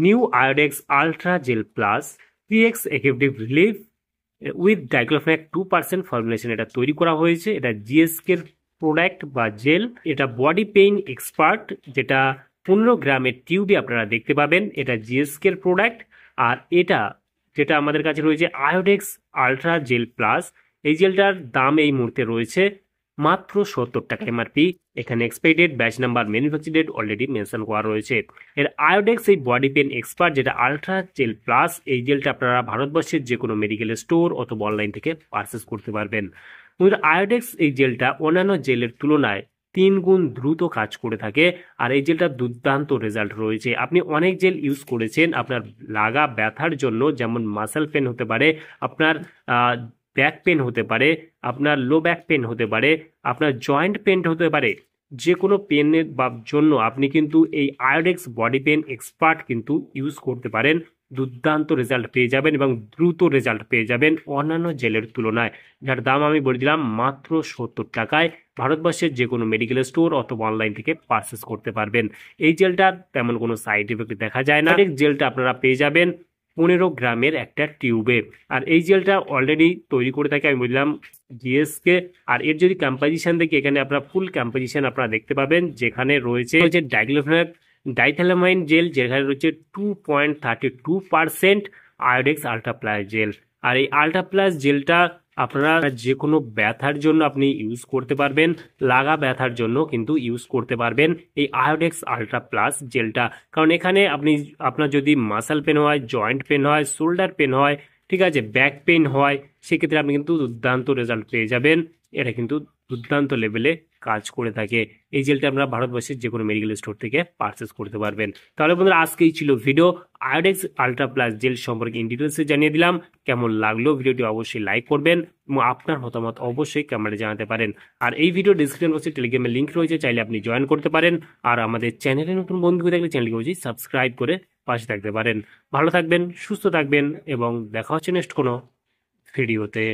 New Iodex ultra gel plus 3x effective relief with diclofenac 2% formulation এটা তৈরি করা হয়েছে। এটা জিএসকে এর প্রোডাক্ট বা জেল। এটা বডি পেইন এক্সপার্ট, যেটা 15 গ্রামের টিউবে আপনারা দেখতে পাবেন। এটা জিএসকে এর প্রোডাক্ট। আর এটা যেটা আমাদের কাছে রয়েছে আয়োডেক্স আলট্রা জেল প্লাস, এই জেলটার দাম এই মুহূর্তে রয়েছে মাত্র 70 টাকা এমআরপি। এখানে expiry date, batch number, manufacture date already mention করা রয়েছে। এর আয়োডেক্স এই বডি পেন এক্সপার্ট যেটা আলট্রা জেল প্লাস, এই জেলটা আপনারা ভারতবর্ষের যে কোনো মেডিকেল স্টোর অথবা অনলাইন থেকে পারচেস করতে পারবেন। আয়োডেক্স এই জেলটা অন্যান্য জেলের তুলনায় 3 গুণ দ্রুত কাজ করে থাকে। আর এই জেলটা দুর্দান্ত রেজাল্ট রয়েছে। আপনি অনেক জেল ইউজ করেছেন আপনার লাগা ব্যথার জন্য, যেমন মাসেল পেন হতে পারে, আপনার ব্যাক পেন হতে পারে, আপনার লো ব্যাক পেন হতে পারে, আপনার জয়েন্ট পেন হতে পারে। যে কোনো পেনের জন্য আপনি কিন্তু এই আয়োডেক্স বডি পেন এক্সপার্ট কিন্তু ইউজ করতে পারেন। দুর্দান্ত রেজাল্ট পেয়ে যাবেন এবং দ্রুত রেজাল্ট পেয়ে যাবেন অন্যান্য জেলের তুলনায়, যার দাম আমি বলে দিলাম মাত্র 70 টাকায়। ভারতবর্ষের যে কোনো মেডিকেল স্টোর অথবা অনলাইন থেকে পারচেস করতে পারবেন। এই জেলটার তেমন কোনো সাইড এফেক্ট দেখা যায় না। জেলটা আপনারা পেয়ে যাবেন 15 গ্রামের একটা টিউবে। আর এই জেলটা অলরেডি তৈরি করে থাকে আমি বললাম জিএসকে। আর এর যদি কম্পোজিশন দেখি, এখানে আপনারা ফুল কম্পোজিশন আপনারা দেখতে পাবেন, যেখানে রয়েছে ডাইথ্যালামাইন জেল, যেখানে রয়েছে 2.32% আয়োডেক্স আলট্রা প্লাস জেল। আর এই আলট্রা প্লাস জেলটা আপনারা যে কোনো ব্যথার জন্য আপনি ইউজ করতে পারবেন, লাগা ব্যথার জন্য কিন্তু ইউজ করতে পারবেন এই আয়োডেক্স আলট্রা প্লাস জেলটা। কারণ এখানে আপনার যদি মাসেল পেন হয়, জয়েন্ট পেন হয়, শোল্ডার পেন হয়, ঠিক আছে, ব্যাক পেন হয়, সেক্ষেত্রে আপনি কিন্তু দুর্দান্ত রেজাল্ট পেয়ে যাবেন। এটা কিন্তু দুর্দান্ত লেভেলে কাজ করে থাকে। এই জেলটা আমরা ভারতবর্ষের যে কোনো মেডিকেল স্টোর থেকে পারচেস করতে পারবেন। তাহলে বন্ধুরা, আজকেই ছিল video Iodex ultra plus jail সম্পর্কে ইন ডিটেলসে জানিয়ে দিলাম। কেমন লাগলো ভিডিওটি অবশ্যই লাইক করবেন এবং আপনার মতামত অবশ্যই কমেন্টে জানাতে পারেন। আর এই ভিডিও ডিসক্রিপশন বক্সে টেলিগ্রামের লিঙ্ক রয়েছে, চাইলে আপনি জয়েন করতে পারেন। আর আমাদের চ্যানেলে নতুন বন্ধু হয়ে থাকলে চ্যানেলকে অবশ্যই সাবস্ক্রাইব করে পাশে থাকতে পারেন। ভালো থাকবেন, সুস্থ থাকবেন এবং দেখা হচ্ছে নেক্সট কোনো ভিডিওতে।